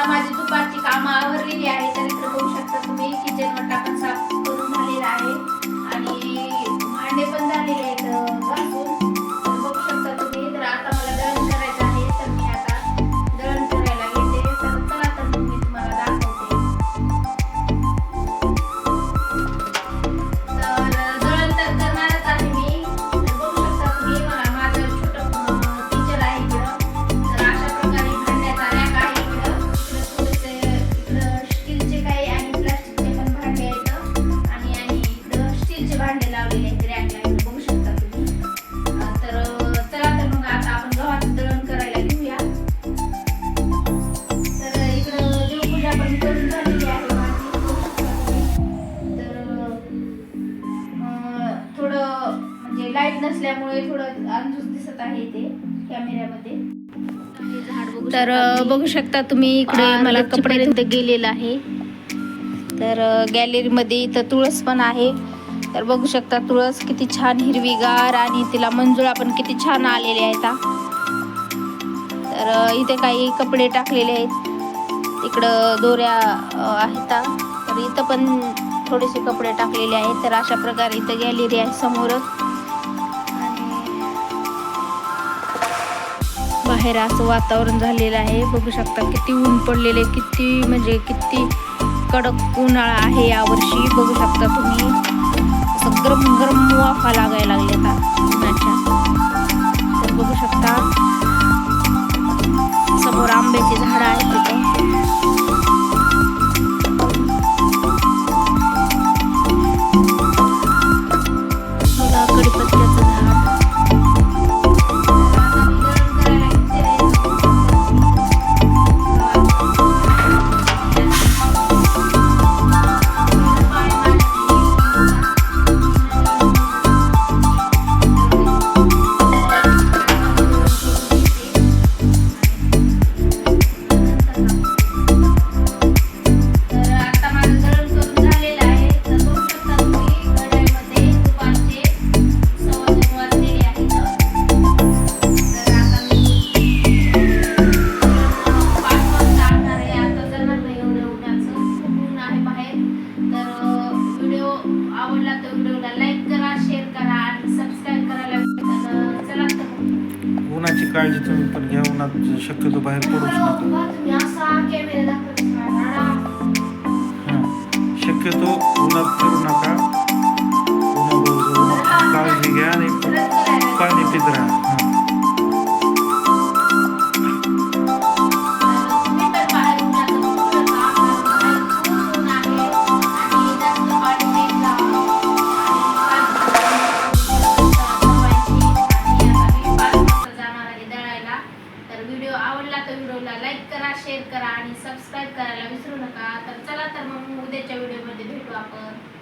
माझी दुपारची कामं आवरलेली आहे. तर इकडे बघू शकता तुम्ही किचन वट्टा पण साफ करून झालेला आहे आणि भांडे पण झालेले आहेत घासून. तर बघू शकता तुम्ही. तर आता मला दळण करायचं आहे, तर मी आता दळण करायला घेते. तर चला तर मग मी तुम्हाला दाखवते. तर दळण तर करणारच आहे मी. तर बघू शकता तुम्ही मला माझं छोटं किचन आहे इकडं. तर अशा प्रकारे भांड्याचा रॅक आहे इकडं. थोडेसे इकडं स्टीलचे काही आणि प्लास्टिकचे पण भांडे आहेत आणि इकडं स्टीलचे भांडे लावलेले आहेत रॅकला. इकडे बघू शकता तुम्ही. तर चला तर मग आता आपण गव्हाचं दळण करायला घेऊया. तर इकडं देवपूजा पण करून झालेली आहे माझी. बघू शकता तुम्ही. तर थोडं म्हणजे लाईट नसल्यामुळे थोडं अंधुक दिसत आहे ते कॅमेऱ्यामध्ये. तर बघू शकता तुम्ही इकडे मला कपडे तिथे गेलेला आहे. तर गॅलरीमध्ये इथं तुळस पण आहे. तर बघू शकता तुळस किती छान हिरवीगार आणि तिला मंजुळा पण किती छान आलेले आहेत. तर इथे काही कपडे टाकलेले आहेत. इकडं दोऱ्या आहेत. तर इथं पण थोडेसे कपडे टाकलेले आहेत. तर अशा प्रकारे इथं गॅलरी आहे समोरच. बाहेर असं वातावरण झालेलं आहे. बघू शकता किती ऊन पडलेले, किती म्हणजे किती कडक उन्हाळा आहे यावर्षी. बघू शकता तुम्ही असं गरम गरम वाफा लागायला लागले उन्हाच्या. तर बघू शकता समोर आंब्याची झाडं आहेत तिथे. बघा कडीपत्त्याचं झाड. आवडला तर व्हिडिओला लाईक करा, शेअर करा आणि सबस्क्राईब करायला विसरू. चला तर उन्हाची काळजी तुम्ही पण घ्या. उन्हात शक्यतो बाहेर पडूच नका. तुम्ही असा कॅमेरा शक्यतो उन्हात फिरू नका. उन्हाबरोबर काळजी घ्या आणि पाणी पित राहा. व्हिडिओ आवडला तर व्हिडिओला लाईक करा, शेअर करा आणि सबस्क्राईब करायला विसरू नका. तर चला तर मग उद्याच्या व्हिडिओमध्ये भेटू आपण.